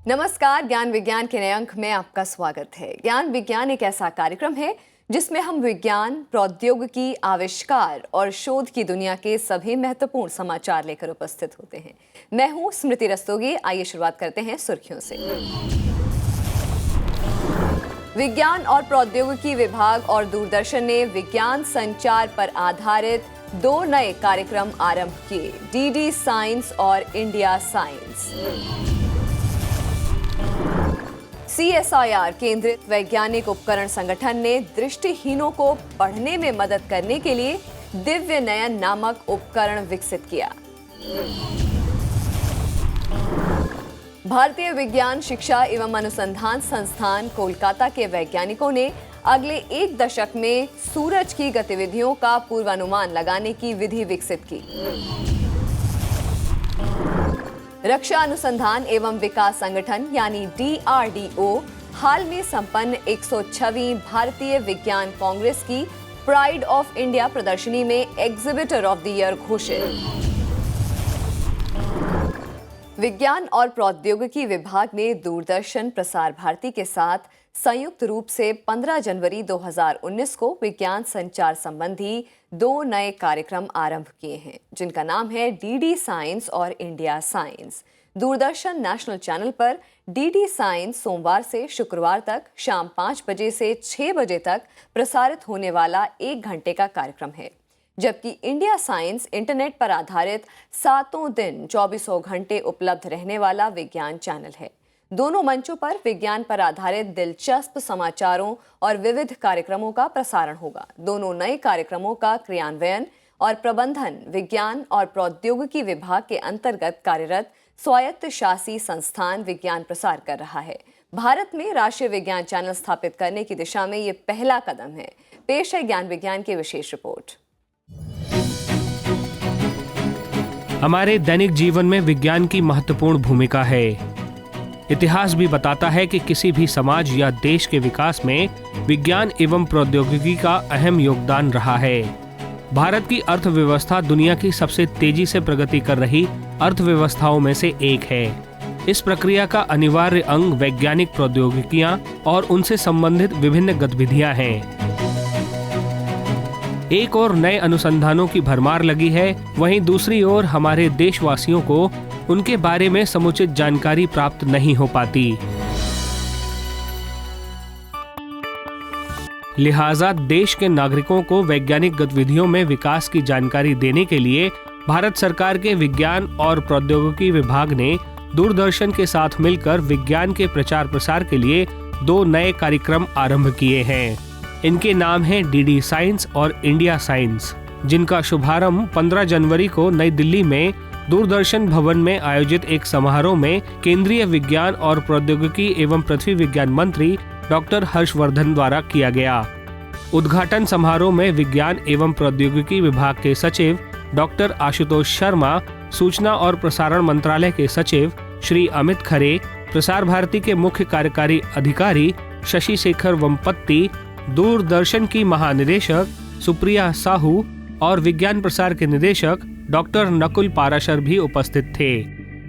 नमस्कार, ज्ञान विज्ञान के नए अंक में आपका स्वागत है। ज्ञान विज्ञान एक ऐसा कार्यक्रम है जिसमें हम विज्ञान, प्रौद्योगिकी, आविष्कार और शोध की दुनिया के सभी महत्वपूर्ण समाचार लेकर उपस्थित होते हैं। मैं हूं स्मृति रस्तोगी। आइए शुरुआत करते हैं सुर्खियों से। विज्ञान और प्रौद्योगिकी विभाग और दूरदर्शन ने विज्ञान संचार पर आधारित 2 नए कार्यक्रम आरंभ किए, डीडी साइंस और इंडिया साइंस। CSIR केंद्रित वैज्ञानिक उपकरण संगठन ने दृष्टिहीनों को पढ़ने में मदद करने के लिए दिव्य नयन नामक उपकरण विकसित किया। भारतीय विज्ञान शिक्षा एवं अनुसंधान संस्थान कोलकाता के वैज्ञानिकों ने अगले 1 दशक में सूरज की गतिविधियों का पूर्वानुमान लगाने की विधि विकसित की। रक्षा अनुसंधान एवं विकास संगठन यानी DRDO हाल में संपन्न 106वीं भारतीय विज्ञान कांग्रेस की प्राइड ऑफ इंडिया प्रदर्शनी में एग्जीबिटर ऑफ द ईयर घोषित। विज्ञान और प्रौद्योगिकी विभाग ने दूरदर्शन प्रसार भारती के साथ संयुक्त रूप से 15 जनवरी 2019 को विज्ञान संचार संबंधी 2 नए कार्यक्रम आरंभ किए हैं, जिनका नाम है डीडी साइंस और India science. Doordarshan national channel पर डीडी साइंस सोमवार से शुक्रवार तक शाम 5 बजे से 6 बजे तक प्रसारित होने वाला 1 घंटे का कार्यक्रम है, जबकि इंडिया साइंस इंटरनेट पर आधारित 7 दिन 24 घंटे उपलब्ध रहने वाला विज्ञान चैनल है। दोनों मंचों पर विज्ञान पर आधारित दिलचस्प समाचारों और विविध कार्यक्रमों का प्रसारण होगा। दोनों नए कार्यक्रमों का क्रियान्वयन और प्रबंधन विज्ञान और प्रौद्योगिकी विभाग के अंतर्गत कार्यरत स्वायत्त शासी संस्थान विज्ञान प्रसार कर रहा है। भारत में राष्ट्रीय विज्ञान चैनल स्थापित करने की दिशा में ये पहला कदम है। पेश है ज्ञान विज्ञान की विशेष रिपोर्ट। हमारे दैनिक जीवन में विज्ञान की महत्वपूर्ण भूमिका है। इतिहास भी बताता है कि किसी भी समाज या देश के विकास में विज्ञान एवं प्रौद्योगिकी का अहम योगदान रहा है। भारत की अर्थव्यवस्था दुनिया की सबसे तेजी से प्रगति कर रही अर्थव्यवस्थाओं में से एक है। इस प्रक्रिया का अनिवार्य अंग वैज्ञानिक प्रौद्योगिकियां और उनसे संबंधित विभिन्न गतिविधियां हैं। एक ओर नए अनुसंधानों की भरमार लगी है, वहीं दूसरी ओर हमारे देशवासियों को उनके बारे में समुचित जानकारी प्राप्त नहीं हो पाती। लिहाजा देश के नागरिकों को वैज्ञानिक गतिविधियों में विकास की जानकारी देने के लिए भारत सरकार के विज्ञान और प्रौद्योगिकी विभाग ने दूरदर्शन के साथ मिलकर विज्ञान के प्रचार प्रसार के लिए 2 नए कार्यक्रम आरंभ किए हैं। इनके नाम हैं डीडी साइंस और इंडिया साइंस, जिनका शुभारंभ 15 जनवरी को नई दिल्ली में दूरदर्शन भवन में आयोजित एक समारोह में केंद्रीय विज्ञान और प्रौद्योगिकी एवं पृथ्वी विज्ञान मंत्री डॉक्टर हर्षवर्धन द्वारा किया गया। उद्घाटन समारोह में विज्ञान एवं प्रौद्योगिकी विभाग के सचिव डॉक्टर आशुतोष शर्मा, सूचना और प्रसारण मंत्रालय के सचिव श्री अमित खरे, प्रसार भारती के मुख्य कार्यकारी अधिकारी शशि शेखर वेम्पति, दूरदर्शन की महानिदेशक सुप्रिया साहू और विज्ञान प्रसार के निदेशक डॉक्टर नकुल पाराशर भी उपस्थित थे।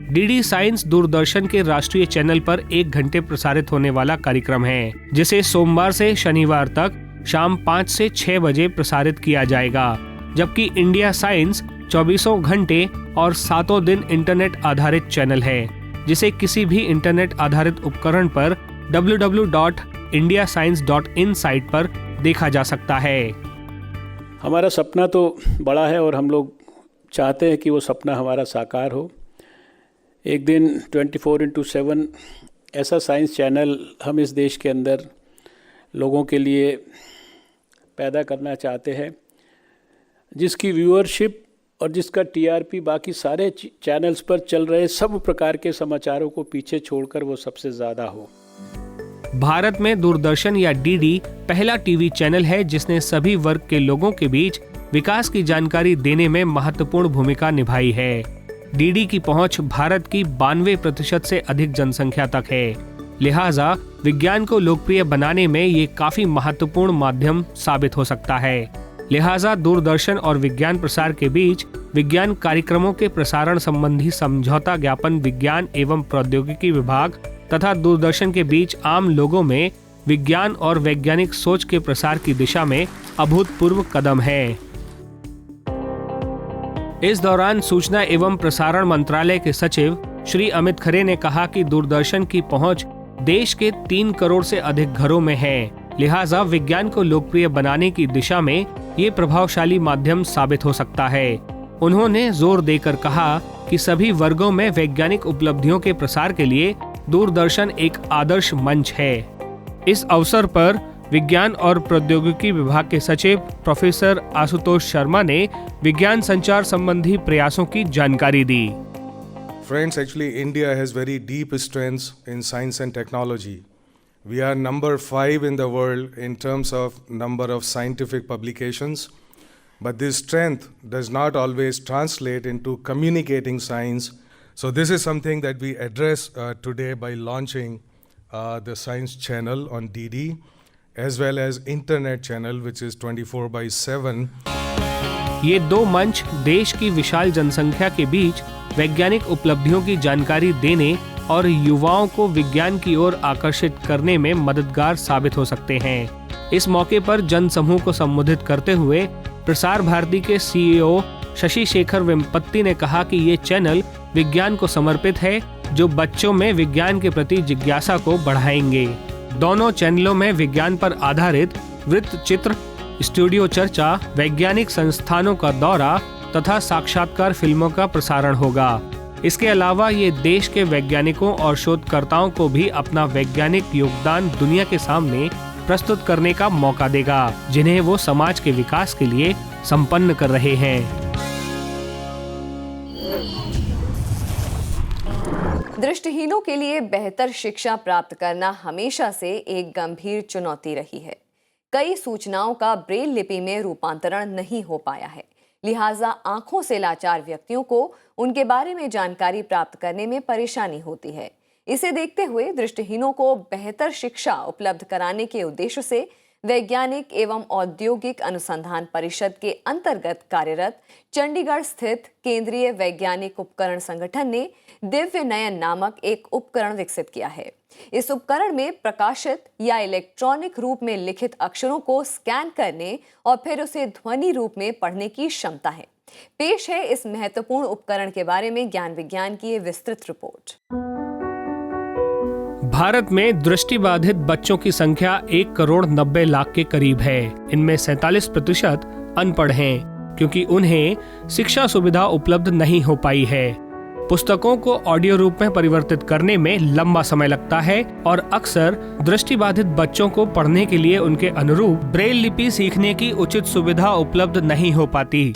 डीडी साइंस दूरदर्शन के राष्ट्रीय चैनल पर 1 घंटे प्रसारित होने वाला कार्यक्रम है, जिसे सोमवार से शनिवार तक शाम 5 से 6 बजे प्रसारित किया जाएगा, जबकि इंडिया साइंस 24 घंटे और 7 दिन इंटरनेट आधारित चैनल है, जिसे किसी भी इंटरनेट आधारित उपकरण पर www.indiascience.in साइट पर देखा जा सकता है। हमारा सपना तो बड़ा है और हम लोग चाहते हैं कि वो सपना हमारा साकार हो। एक दिन 24/7 ऐसा साइंस चैनल हम इस देश के अंदर लोगों के लिए पैदा करना चाहते हैं, जिसकी व्यूअरशिप और जिसका TRP बाकी सारे चैनल्स पर चल रहे सब प्रकार के समाचारों को पीछे छोड़कर वो सबसे ज़्यादा हो। भारत में दूरदर्शन या डीडी पहला टीवी चैनल है जिसने सभी वर्ग के लोगों के बीच विकास की जानकारी देने में महत्वपूर्ण भूमिका निभाई है। डीडी की पहुंच भारत की 92% से अधिक जनसंख्या तक है। लिहाजा विज्ञान को लोकप्रिय बनाने में ये काफी महत्वपूर्ण माध्यम साबित हो सकता है। लिहाजा दूरदर्शन और विज्ञान प्रसार के बीच विज्ञान कार्यक्रमों के प्रसारण संबंधी समझौता ज्ञापन विज्ञान एवं प्रौद्योगिकी विभाग तथा दूरदर्शन के बीच आम लोगों में विज्ञान और वैज्ञानिक सोच के प्रसार की दिशा में अभूतपूर्व कदम है। इस दौरान सूचना एवं प्रसारण मंत्रालय के सचिव श्री अमित खरे ने कहा कि दूरदर्शन की पहुंच देश के 3 करोड़ से अधिक घरों में है, लिहाजा विज्ञान को लोकप्रिय बनाने की दिशा में ये प्रभावशाली माध्यम साबित हो सकता है। उन्होंने जोर देकर कहा कि सभी वर्गों में वैज्ञानिक उपलब्धियों के प्रसार के लिए दूरदर्शन एक आदर्श मंच है। इस अवसर पर विज्ञान और प्रौद्योगिकी विभाग के सचिव प्रोफेसर आशुतोष शर्मा ने विज्ञान संचार संबंधी प्रयासों की जानकारी दी। Friends, actually India has very deep strengths in science and technology. We are number 5 in the world in terms of number of scientific publications, but this strength does not always translate into communicating science. So this is something that we address today by launching the Science Channel on DD, as well as Internet Channel, which is 24/7. ये 2 मंच देश की विशाल जनसंख्या के बीच वैज्ञानिक उपलब्धियों की जानकारी देने और युवाओं को विज्ञान की ओर आकर्षित करने में मददगार साबित हो सकते हैं। इस मौके पर जनसमूह को संबोधित करते हुए प्रसार भारती के CEO शशि शेखर वेम्पत्ति ने कहा कि ये चैनल विज्ञान को समर्पित है, जो बच्चों में विज्ञान के प्रति जिज्ञासा को बढ़ाएंगे। दोनों चैनलों में विज्ञान पर आधारित वृत्त चित्र, स्टूडियो चर्चा, वैज्ञानिक संस्थानों का दौरा तथा साक्षात्कार फिल्मों का प्रसारण होगा। इसके अलावा ये देश के वैज्ञानिकों और शोधकर्ताओं को भी अपना वैज्ञानिक योगदान दुनिया के सामने प्रस्तुत करने का मौका देगा, जिन्हें वो समाज के विकास के लिए संपन्न कर रहे हैं। दृष्टिहीनों के लिए बेहतर शिक्षा प्राप्त करना हमेशा से एक गंभीर चुनौती रही है। कई सूचनाओं का ब्रेल लिपि में रूपांतरण नहीं हो पाया है, लिहाजा आंखों से लाचार व्यक्तियों को उनके बारे में जानकारी प्राप्त करने में परेशानी होती है। इसे देखते हुए दृष्टिहीनों को बेहतर शिक्षा उपलब्ध कराने के उद्देश्य से वैज्ञानिक एवं औद्योगिक अनुसंधान परिषद के अंतर्गत कार्यरत चंडीगढ़ स्थित केंद्रीय वैज्ञानिक उपकरण संगठन ने दिव्य नयन नामक एक उपकरण विकसित किया है। इस उपकरण में प्रकाशित या इलेक्ट्रॉनिक रूप में लिखित अक्षरों को स्कैन करने और फिर उसे ध्वनि रूप में पढ़ने की क्षमता है। पेश है इस महत्वपूर्ण उपकरण के बारे में ज्ञान विज्ञान की ये विस्तृत रिपोर्ट। भारत में दृष्टिबाधित बच्चों की संख्या 1 करोड़ 90 लाख के करीब है। इनमें 47% अनपढ़ हैं, क्योंकि उन्हें शिक्षा सुविधा उपलब्ध नहीं हो पाई है। पुस्तकों को ऑडियो रूप में परिवर्तित करने में लंबा समय लगता है और अक्सर दृष्टिबाधित बच्चों को पढ़ने के लिए उनके अनुरूप ब्रेल लिपि सीखने की उचित सुविधा उपलब्ध नहीं हो पाती।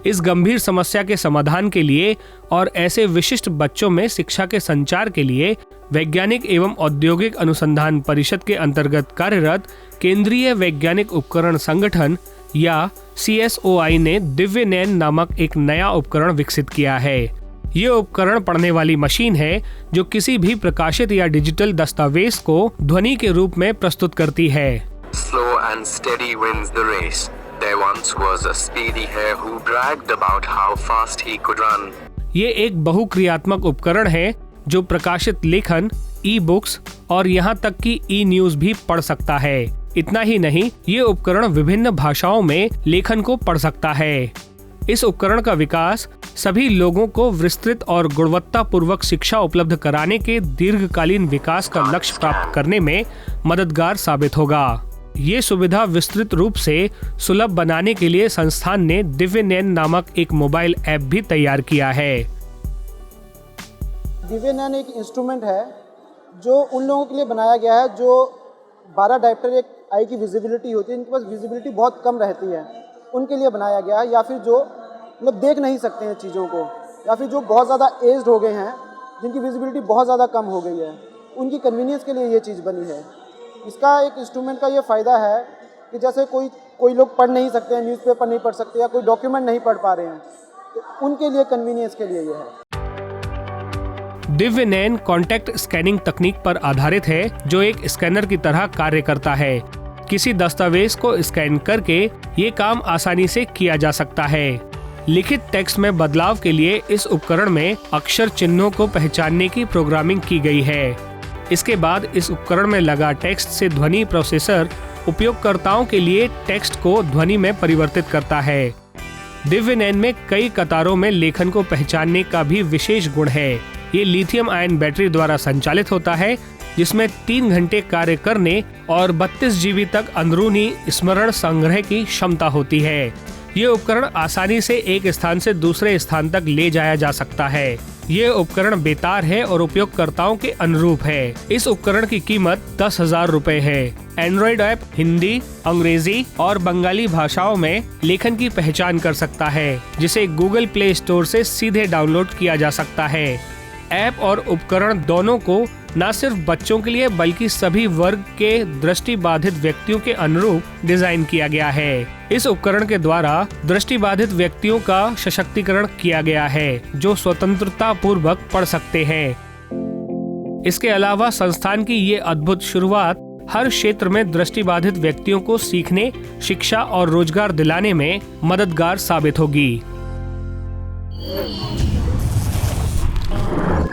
इस गंभीर समस्या के समाधान के लिए और ऐसे विशिष्ट बच्चों में शिक्षा के संचार के लिए वैज्ञानिक एवं औद्योगिक अनुसंधान परिषद के अंतर्गत कार्यरत केंद्रीय वैज्ञानिक उपकरण संगठन या CSOI ने दिव्य नयन नामक एक नया उपकरण विकसित किया है। ये उपकरण पढ़ने वाली मशीन है जो किसी भी प्रकाशित या डिजिटल दस्तावेज को ध्वनि के रूप में प्रस्तुत करती है। Slow and steady wins the race. There once was a speedy hare who bragged about how fast he could run. ये एक बहुक्रियात्मक उपकरण है जो प्रकाशित लेखन, ई-बुक्स और यहाँ तक कि ई-न्यूज भी पढ़ सकता है। इतना ही नहीं, ये उपकरण विभिन्न भाषाओं में लेखन को पढ़ सकता है। इस उपकरण का विकास सभी लोगों को विस्तृत और गुणवत्तापूर्वक शिक्षा उपलब्ध कराने के दीर्घकालीन विकास का लक्ष्य प्राप्त करने में मददगार साबित होगा। ये सुविधा विस्तृत रूप से सुलभ बनाने के लिए संस्थान ने दिव्य नयन नामक एक मोबाइल ऐप भी तैयार किया है। दिव्य नयन एक इंस्ट्रूमेंट है जो उन लोगों के लिए बनाया गया है जो 12 डायप्टर एक आई की विजिबिलिटी होती है, इनके पास विजिबिलिटी बहुत कम रहती है, उनके लिए बनाया गया है। या फिर जो मतलब देख नहीं सकते हैं चीज़ों को, या फिर जो बहुत ज़्यादा एज्ड हो गए हैं, जिनकी विजिबिलिटी बहुत ज़्यादा कम हो गई है, उनकी कन्वीनियंस के लिए ये चीज़ बनी है। इसका एक इंस्ट्रूमेंट का ये फ़ायदा है कि जैसे कोई लोग पढ़ नहीं सकते हैं, न्यूज़पेपर नहीं पढ़ सकते या कोई डॉक्यूमेंट नहीं पढ़ पा रहे हैं, तो उनके लिए कन्वीनियंस के लिए ये है। दिव्य नयन कॉन्टैक्ट स्कैनिंग तकनीक पर आधारित है, जो एक स्कैनर की तरह कार्य करता है। किसी दस्तावेज को स्कैन करके ये काम आसानी से किया जा सकता है। लिखित टेक्स्ट में बदलाव के लिए इस उपकरण में अक्षर चिन्हों को पहचानने की प्रोग्रामिंग की गई है। इसके बाद इस उपकरण में लगा टेक्स्ट से ध्वनि प्रोसेसर उपयोगकर्ताओं के लिए टेक्स्ट को ध्वनि में परिवर्तित करता है। दिव्य नयन में कई कतारों में लेखन को पहचानने का भी विशेष गुण है। ये लिथियम आयन बैटरी द्वारा संचालित होता है, जिसमें 3 घंटे कार्य करने और 32 GB तक अंदरूनी स्मरण संग्रह की क्षमता होती है। ये उपकरण आसानी से एक स्थान से दूसरे स्थान तक ले जाया जा सकता है। ये उपकरण बेतार है और उपयोगकर्ताओं के अनुरूप है। इस उपकरण की कीमत 10,000 रुपए है। एंड्रॉइड ऐप हिंदी, अंग्रेजी और बंगाली भाषाओं में लेखन की पहचान कर सकता है, जिसे गूगल प्ले स्टोर से सीधे डाउनलोड किया जा सकता है। ऐप और उपकरण दोनों को न सिर्फ बच्चों के लिए बल्कि सभी वर्ग के दृष्टिबाधित व्यक्तियों के अनुरूप डिजाइन किया गया है। इस उपकरण के द्वारा दृष्टिबाधित व्यक्तियों का सशक्तिकरण किया गया है, जो स्वतंत्रता पूर्वक पढ़ सकते हैं। इसके अलावा संस्थान की ये अद्भुत शुरुआत हर क्षेत्र में दृष्टिबाधित व्यक्तियों को सीखने, शिक्षा और रोजगार दिलाने में मददगार साबित होगी।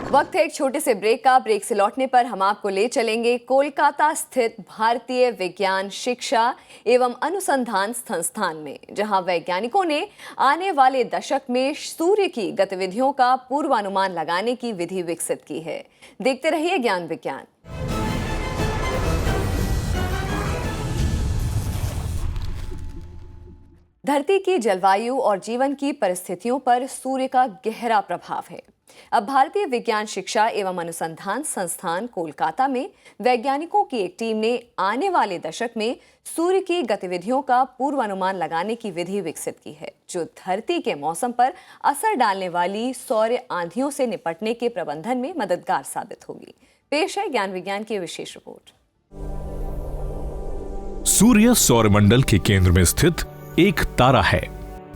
वक्त है एक छोटे से ब्रेक का। ब्रेक से लौटने पर हम आपको ले चलेंगे कोलकाता स्थित भारतीय विज्ञान शिक्षा एवं अनुसंधान संस्थान में, जहां वैज्ञानिकों ने आने वाले दशक में सूर्य की गतिविधियों का पूर्वानुमान लगाने की विधि विकसित की है। देखते रहिए ज्ञान विज्ञान। धरती की जलवायु और जीवन की परिस्थितियों पर सूर्य का गहरा प्रभाव है। अब भारतीय विज्ञान शिक्षा एवं अनुसंधान संस्थान कोलकाता में वैज्ञानिकों की एक टीम ने आने वाले दशक में सूर्य की गतिविधियों का पूर्वानुमान लगाने की विधि विकसित की है, जो धरती के मौसम पर असर डालने वाली सौर आंधियों से निपटने के प्रबंधन में मददगार साबित होगी। पेश है ज्ञान विज्ञान की विशेष रिपोर्ट। सूर्य सौरमंडल के केंद्र में स्थित एक तारा है।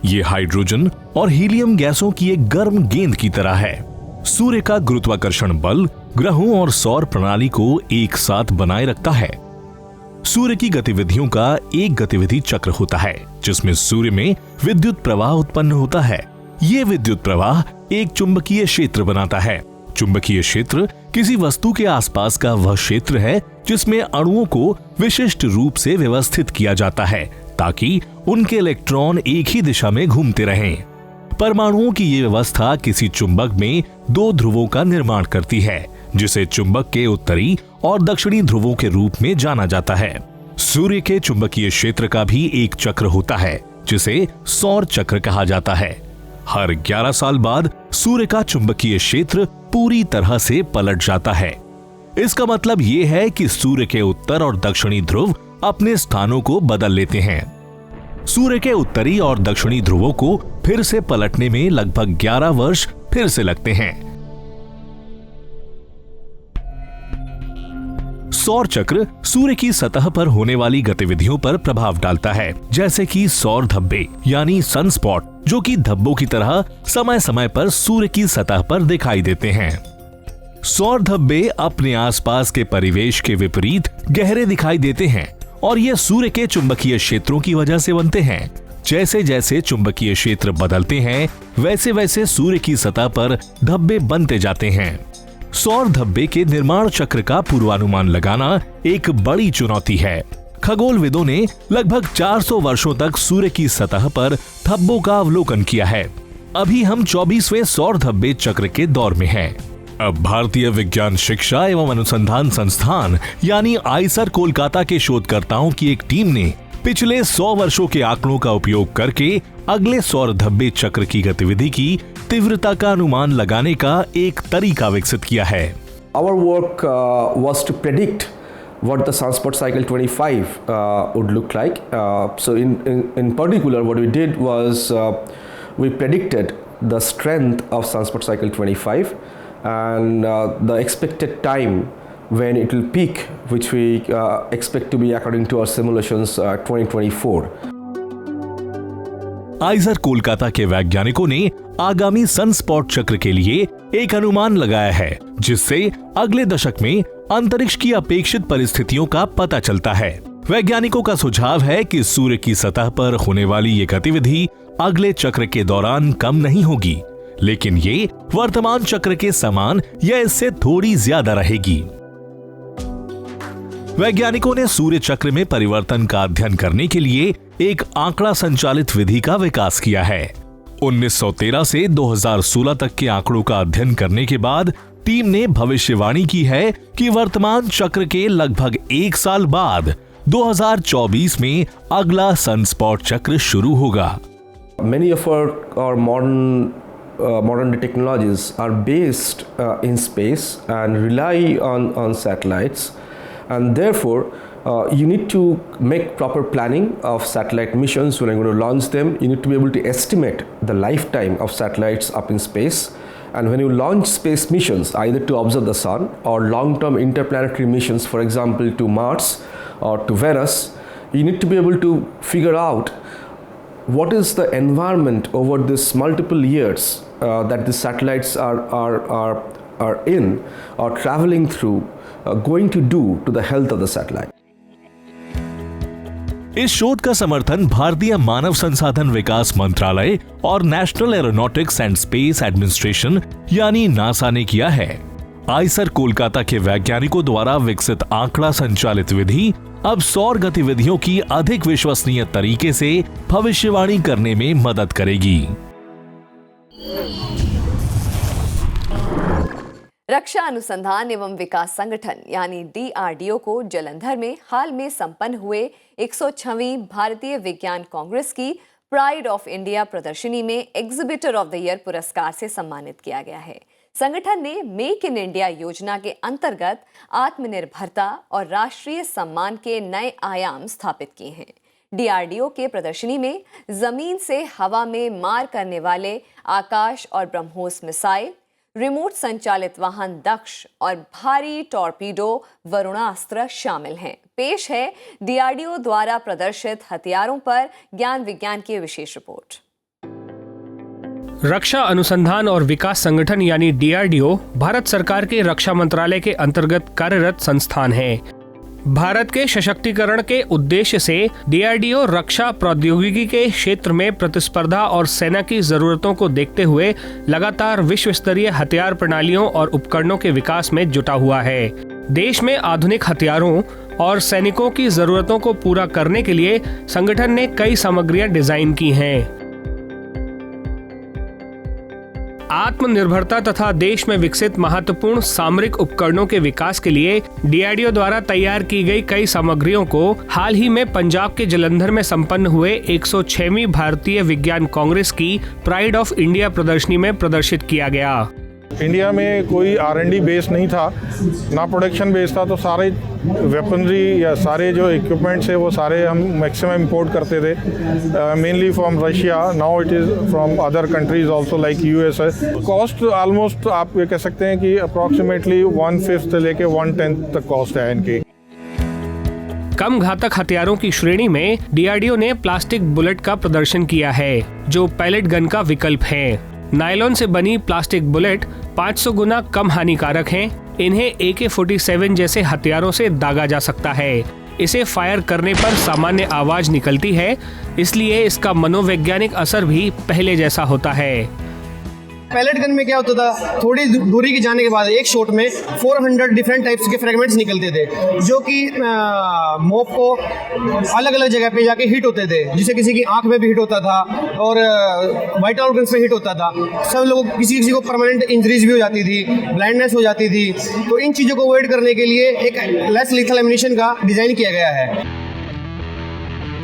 ये हाइड्रोजन और हीलियम गैसों की एक गर्म गेंद की तरह है। सूर्य का गुरुत्वाकर्षण बल ग्रहों और सौर प्रणाली को एक साथ बनाए रखता है। सूर्य की गतिविधियों का एक गतिविधि चक्र होता है, जिसमें सूर्य में विद्युत प्रवाह उत्पन्न होता है। ये विद्युत प्रवाह एक चुंबकीय क्षेत्र बनाता है। चुंबकीय क्षेत्र किसी वस्तु के आसपास का वह क्षेत्र है जिसमें अणुओं को विशिष्ट रूप से व्यवस्थित किया जाता है, ताकि उनके इलेक्ट्रॉन एक ही दिशा में घूमते रहें। परमाणुओं की ये व्यवस्था किसी चुंबक में 2 ध्रुवों का निर्माण करती है, जिसे चुंबक के उत्तरी और दक्षिणी ध्रुवों के रूप में जाना जाता है। सूर्य के चुंबकीय क्षेत्र का भी एक चक्र होता है, जिसे सौर चक्र कहा जाता है। हर 11 साल बाद सूर्य का चुंबकीय क्षेत्र पूरी तरह से पलट जाता है। इसका मतलब ये है कि सूर्य के उत्तर और दक्षिणी ध्रुव अपने स्थानों को बदल लेते हैं। सूर्य के उत्तरी और दक्षिणी ध्रुवों को फिर से पलटने में लगभग 11 वर्ष फिर से लगते हैं। सौर चक्र सूर्य की सतह पर होने वाली गतिविधियों पर प्रभाव डालता है, जैसे कि सौर धब्बे यानी सनस्पॉट, जो कि धब्बों की तरह समय समय पर सूर्य की सतह पर दिखाई देते हैं। सौर धब्बे अपने आसपास के परिवेश के विपरीत गहरे दिखाई देते हैं और ये सूर्य के चुंबकीय क्षेत्रों की वजह से बनते हैं। जैसे जैसे चुंबकीय क्षेत्र बदलते हैं, वैसे वैसे सूर्य की सतह पर धब्बे बनते जाते हैं। सौर धब्बे के निर्माण चक्र का पूर्वानुमान लगाना एक बड़ी चुनौती है। खगोलविदों ने लगभग 400 वर्षों तक सूर्य की सतह पर धब्बों का अवलोकन किया है। अभी हम 24वें सौर धब्बे चक्र के दौर में हैं। अब भारतीय विज्ञान शिक्षा एवं अनुसंधान संस्थान यानी आईसर कोलकाता के शोधकर्ताओं की एक टीम ने पिछले 100 वर्षों के आंकड़ों का उपयोग करके अगले सौर धब्बे चक्र की गतिविधि की तीव्रता का अनुमान लगाने का एक तरीका विकसित किया है। Our work was to predict what the sunspot cycle 25 would look like. So in particular, what we did was we predicted the strength of sunspot cycle 25 and the expected time when it will peak, which we expect to be according to our simulations 2024. आइजर Kolkata के वैज्ञानिकों ने आगामी sunspot चक्र के लिए एक अनुमान लगाया है, जिससे अगले दशक में अंतरिक्ष की अपेक्षित परिस्थितियों का पता चलता है। वैज्ञानिकों का सुझाव है कि सूर्य की सतह पर होने वाली ये गतिविधि अगले चक्र के दौरान कम नहीं होगी, लेकिन ये वर्तमान चक्र के समान या इससे थोड़ी ज्यादा रहेगी। वैज्ञानिकों ने सूर्य चक्र में परिवर्तन का अध्ययन करने के लिए एक आंकड़ा संचालित विधि का विकास किया है। 1913 से 2016 तक के आंकड़ों का अध्ययन करने के बाद टीम ने भविष्यवाणी की है कि वर्तमान चक्र के लगभग 1 साल बाद 2024 में अगला सनस्पॉट चक्र शुरू होगा। Many of our modern day technologies are based in space and rely on satellites, and therefore you need to make proper planning of satellite missions. When you're going to launch them, you need to be able to estimate the lifetime of satellites up in space. And when you launch space missions, either to observe the sun or long-term interplanetary missions, for example to Mars or to Venus, you need to be able to figure out what is the environment over this multiple years that the satellites are in or traveling through going to do to the health of the satellite. इस शोध का समर्थन भारतीय मानव संसाधन विकास मंत्रालय और national aeronautics and space administration यानी NASA ने किया है। आईसर कोलकाता के वैज्ञानिकों द्वारा विकसित आंकड़ा संचालित विधि अब सौर गतिविधियों की अधिक विश्वसनीय तरीके से भविष्यवाणी करने में मदद करेगी। रक्षा अनुसंधान एवं विकास संगठन यानी DRDO को जालंधर में हाल में संपन्न हुए 106वीं भारतीय विज्ञान कांग्रेस की प्राइड ऑफ इंडिया प्रदर्शनी में एग्जीबिटर ऑफ द ईयर पुरस्कार से सम्मानित किया गया है। संगठन ने मेक इन इंडिया योजना के अंतर्गत आत्मनिर्भरता और राष्ट्रीय सम्मान के नए आयाम स्थापित किए हैं। DRDO के प्रदर्शनी में जमीन से हवा में मार करने वाले आकाश और ब्रह्मोस मिसाइल, रिमोट संचालित वाहन दक्ष और भारी टॉर्पीडो वरुणास्त्र शामिल हैं। पेश है DRDO द्वारा प्रदर्शित हथियारों पर ज्ञान विज्ञान की विशेष रिपोर्ट। रक्षा अनुसंधान और विकास संगठन यानी DRDO भारत सरकार के रक्षा मंत्रालय के अंतर्गत कार्यरत संस्थान है। भारत के सशक्तिकरण के उद्देश्य से DRDO रक्षा प्रौद्योगिकी के क्षेत्र में प्रतिस्पर्धा और सेना की जरूरतों को देखते हुए लगातार विश्व स्तरीय हथियार प्रणालियों और उपकरणों के विकास में जुटा हुआ है। देश में आधुनिक हथियारों और सैनिकों की जरूरतों को पूरा करने के लिए संगठन ने कई सामग्रियां डिजाइन की हैं। आत्मनिर्भरता तथा देश में विकसित महत्वपूर्ण सामरिक उपकरणों के विकास के लिए DRDO द्वारा तैयार की गई कई सामग्रियों को हाल ही में पंजाब के जालंधर में संपन्न हुए 106वीं भारतीय विज्ञान कांग्रेस की प्राइड ऑफ इंडिया प्रदर्शनी में प्रदर्शित किया गया। इंडिया में कोई R&D बेस नहीं था, ना प्रोडक्शन बेस था, तो सारे वेपनरी या सारे जो इक्विपमेंट्स है वो सारे हम मैक्सिमम इंपोर्ट करते थे, mainly from Russia. Now it is from other countries also like USA। Cost almost आप ये कह सकते हैं कि अप्रॉक्सीमेटली 1/5 से लेके 1/10 तक कॉस्ट है इनकी। कम घातक हथियारों की श्रेणी में DRDO ने प्लास्टिक बुलेट का प्रदर्शन किया है, जो पैलेट गन का विकल्प है। नायलॉन से बनी प्लास्टिक बुलेट 500 गुना कम हानिकारक हैं। इन्हें AK-47 जैसे हथियारों से दागा जा सकता है। इसे फायर करने पर सामान्य आवाज निकलती है, इसलिए इसका मनोवैज्ञानिक असर भी पहले जैसा होता है। पैलेट गन में क्या होता था, थोड़ी दूरी के जाने के बाद एक शॉट में 400 डिफरेंट टाइप्स के फ्रेगमेंट्स निकलते थे, जो कि मॉब को अलग अलग जगह पे जाके हिट होते थे, जिससे किसी की आंख में भी हिट होता था और वाइटल ऑर्गन्स में हिट होता था। सब लोग किसी को परमानेंट इंजरीज भी हो जाती थी, ब्लाइंडनेस हो जाती थी। तो इन चीज़ों को अवॉइड करने के लिए एक लेस लीथल एम्यूनिशन का डिज़ाइन किया गया है।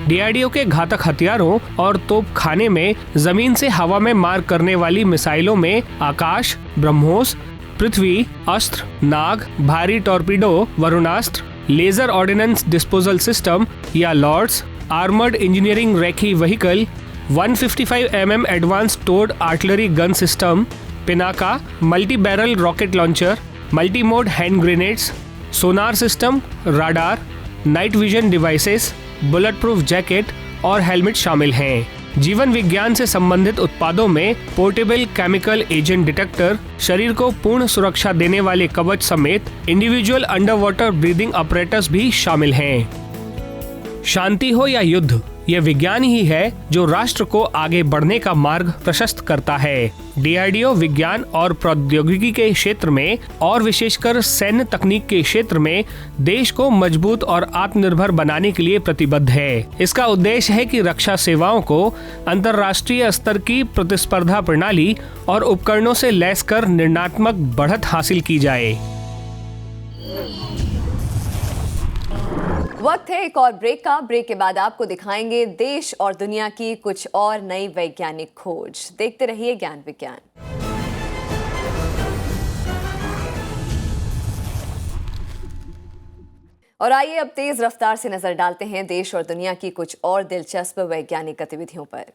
DRDO के घातक हथियारों और तोप खाने में जमीन से हवा में मार करने वाली मिसाइलों में आकाश, ब्रह्मोस, पृथ्वी अस्त्र, नाग, भारी torpedo, Varunastra, laser ordnance disposal system या lords, armoured engineering recce vehicle, 155 mm advance towed artillery gun system, Pinaka, multi barrel rocket launcher, multi mode hand grenades, sonar system, radar, night vision devices, bulletproof jacket और helmet शामिल हैं। जीवन विज्ञान से संबंधित उत्पादों में पोर्टेबल केमिकल एजेंट डिटेक्टर, शरीर को पूर्ण सुरक्षा देने वाले कवच समेत individual under water breathing apparatus भी शामिल हैं। शांति हो या युद्ध, यह विज्ञान ही है जो राष्ट्र को आगे बढ़ने का मार्ग प्रशस्त करता है। डीआरडीओ विज्ञान और प्रौद्योगिकी के क्षेत्र में और विशेषकर सैन्य तकनीक के क्षेत्र में देश को मजबूत और आत्मनिर्भर बनाने के लिए प्रतिबद्ध है। इसका उद्देश्य है कि रक्षा सेवाओं को अंतर्राष्ट्रीय स्तर की प्रतिस्पर्धा प्रणाली और उपकरणों से लैस कर निर्णात्मक बढ़त हासिल की जाए। वक्त है एक और ब्रेक का। ब्रेक के बाद आपको दिखाएंगे देश और दुनिया की कुछ और नई वैज्ञानिक खोज। देखते रहिए ज्ञान विज्ञान। और आइए अब तेज रफ्तार से नजर डालते हैं देश और दुनिया की कुछ और दिलचस्प वैज्ञानिक गतिविधियों पर।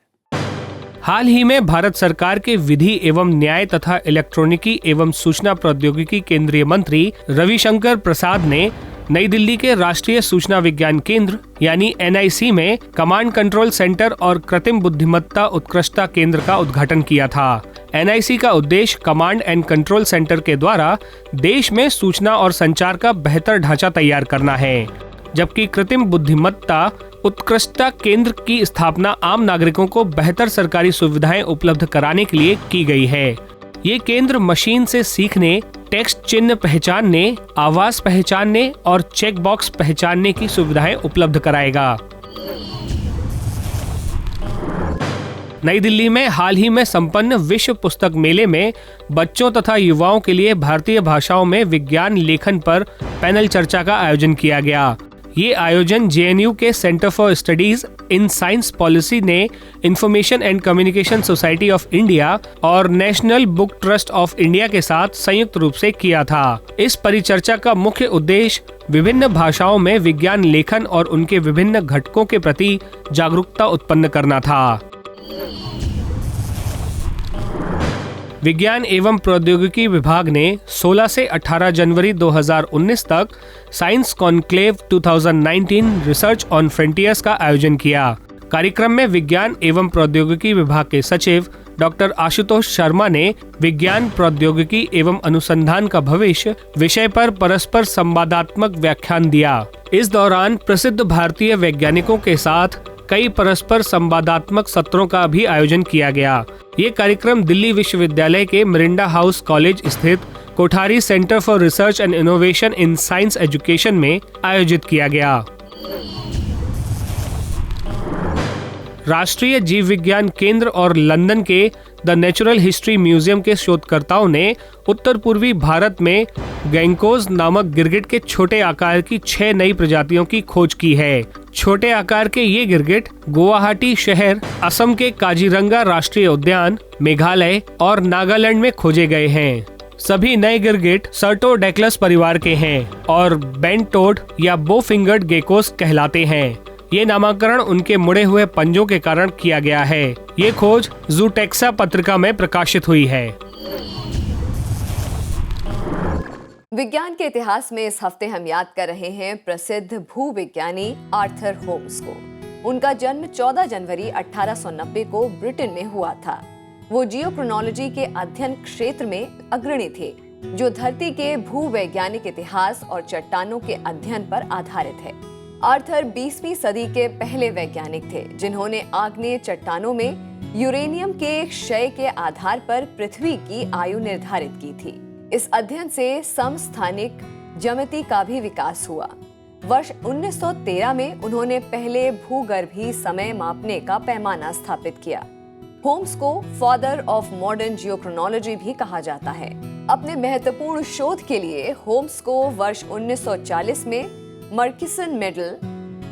हाल ही में भारत सरकार के विधि एवं न्याय तथा इलेक्ट्रॉनिकी एवं सूचना प्रौद्योगिकी केंद्रीय मंत्री रविशंकर प्रसाद ने नई दिल्ली के राष्ट्रीय सूचना विज्ञान केंद्र यानी NIC में कमांड कंट्रोल सेंटर और कृत्रिम बुद्धिमत्ता उत्कृष्टता केंद्र का उद्घाटन किया था। NIC का उद्देश्य कमांड एंड कंट्रोल सेंटर के द्वारा देश में सूचना और संचार का बेहतर ढांचा तैयार करना है, जबकि कृत्रिम बुद्धिमत्ता उत्कृष्टता केंद्र की स्थापना आम नागरिकों को बेहतर सरकारी सुविधाएं उपलब्ध कराने के लिए की गई है। ये केंद्र मशीन से सीखने, टेक्स्ट चिन्ह पहचानने, आवाज पहचानने और चेक बॉक्स पहचानने की सुविधाएं उपलब्ध कराएगा। नई दिल्ली में हाल ही में संपन्न विश्व पुस्तक मेले में बच्चों तथा युवाओं के लिए भारतीय भाषाओं में विज्ञान लेखन पर पैनल चर्चा का आयोजन किया गया। ये आयोजन JNU के centre for studies in science policy ने information and communication society of India और national book trust of India के साथ संयुक्त रूप से किया था। इस परिचर्चा का मुख्य उद्देश्य विभिन्न भाषाओं में विज्ञान लेखन और उनके विभिन्न घटकों के प्रति जागरूकता उत्पन्न करना था। विज्ञान एवं प्रौद्योगिकी विभाग ने 16 से 18 जनवरी 2019 तक science conclave 2019 research on frontiers का आयोजन किया। कार्यक्रम में विज्ञान एवं प्रौद्योगिकी विभाग के सचिव डॉक्टर आशुतोष शर्मा ने विज्ञान प्रौद्योगिकी एवं अनुसंधान का भविष्य विषय पर परस्पर संवादात्मक व्याख्यान दिया। इस दौरान प्रसिद्ध भारतीय वैज्ञानिकों के साथ कई परस्पर संवादात्मक सत्रों का भी आयोजन किया गया। ये कार्यक्रम दिल्ली विश्वविद्यालय के मिरिंडा हाउस कॉलेज स्थित Kothari centre for research and innovation in science education में आयोजित किया गया। राष्ट्रीय जीव विज्ञान केंद्र और लंदन के द नेचुरल हिस्ट्री म्यूजियम के शोधकर्ताओं ने उत्तर पूर्वी भारत में गैंकोज नामक गिरगिट के छोटे आकार की 6 नई प्रजातियों की खोज की है। छोटे आकार के ये गिरगिट गुवाहाटी शहर, असम के काजीरंगा राष्ट्रीय उद्यान, मेघालय और नागालैंड में खोजे गए हैं। सभी नए गिरगिट सर्टोडेक्लस परिवार के हैं और बेंटोड या बो फिंगर्ड गेकोस कहलाते हैं। ये नामकरण उनके मुड़े हुए पंजों के कारण किया गया है। ये खोज जूटेक्सा पत्रिका में प्रकाशित हुई है। विज्ञान के इतिहास में इस हफ्ते हम याद कर रहे हैं प्रसिद्ध भूविज्ञानी आर्थर होम्स को। उनका जन्म 14 जनवरी 1890 को ब्रिटेन में हुआ था। वो जियोक्रोनोलॉजी के अध्ययन क्षेत्र में अग्रणी थे, जो धरती के भूवैज्ञानिक इतिहास और चट्टानों के अध्ययन पर आधारित है। आर्थर 20वीं सदी के पहले वैज्ञानिक थे, जिन्होंने आग्नेय चट्टानों में यूरेनियम के क्षय के आधार पर पृथ्वी की आयु निर्धारित की थी। इस अध्ययन से समस्थानिक ज्यामिति का भी विकास हुआ। वर्ष 1913 में उन्होंने पहले भूगर्भीय समय मापने का पैमाना स्थापित किया। होम्स को फादर ऑफ मॉडर्न जियोक्रोनोलॉजी भी कहा जाता है। अपने महत्वपूर्ण शोध के लिए होम्स को वर्ष 1940 में मर्किसन मेडल,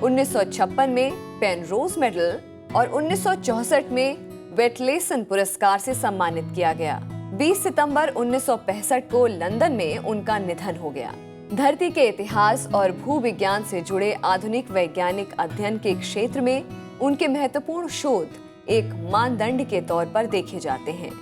1956 में पेनरोज मेडल और 1964 में वेटलेसन पुरस्कार से सम्मानित किया गया। 20 सितंबर 1965 को लंदन में उनका निधन हो गया। धरती के इतिहास और भूविज्ञान से जुड़े आधुनिक वैज्ञानिक अध्ययन के क्षेत्र में उनके महत्वपूर्ण शोध एक मानदंड के तौर पर देखे जाते हैं।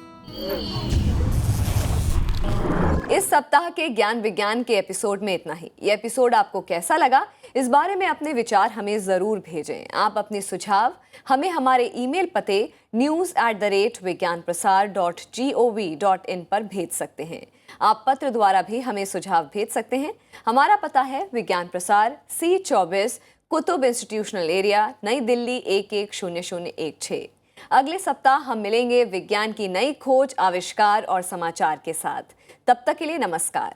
इस सप्ताह के ज्ञान विज्ञान के एपिसोड में इतना ही। ये एपिसोड आपको कैसा लगा, इस बारे में अपने विचार हमें जरूर भेजें। आप अपने सुझाव हमें हमारे ईमेल पते news@vigyanprasar.gov.in पर भेज सकते हैं। आप पत्र द्वारा भी हमें सुझाव भेज सकते हैं। हमारा पता है विज्ञान प्रसार, C24, कुतुब इंस्टीट्यूशनल एरिया, नई दिल्ली 110016। अगले सप्ताह हम मिलेंगे विज्ञान की नई खोज, आविष्कार और समाचार के साथ। तब तक के लिए नमस्कार।